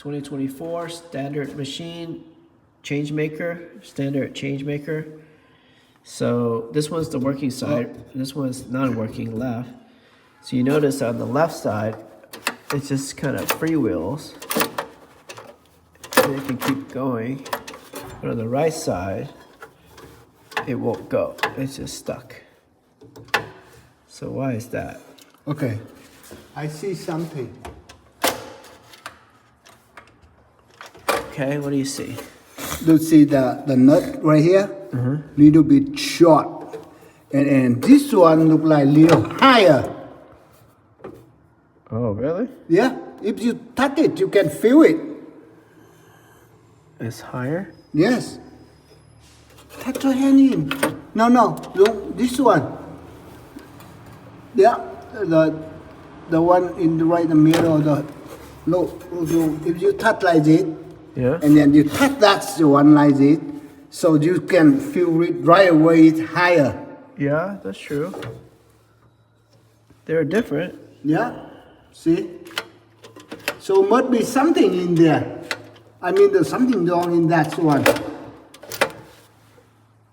2024 standard machine change maker, standard change maker. So this one's the working side, this one's non-working left. So you notice on the left side, it's just kind of freewheels. And it can keep going. But on the right side, it won't go. It's just stuck. So why is that? Okay, I see something. Okay, what do you see? You see the nut right here? Little bit short. And this one look like little higher. Oh, really? Yeah, if you touch it, you can feel it. It's higher? Yes. Touch your hand in. No, look, this one. Yeah, the one in the right the middle. Look, if you touch like this, Yeah. and then you touch that one like this, so you can feel it right away. It's higher. Yeah, that's true. They're different. Yeah, see. So must be something in there. I mean, there's something wrong in that one.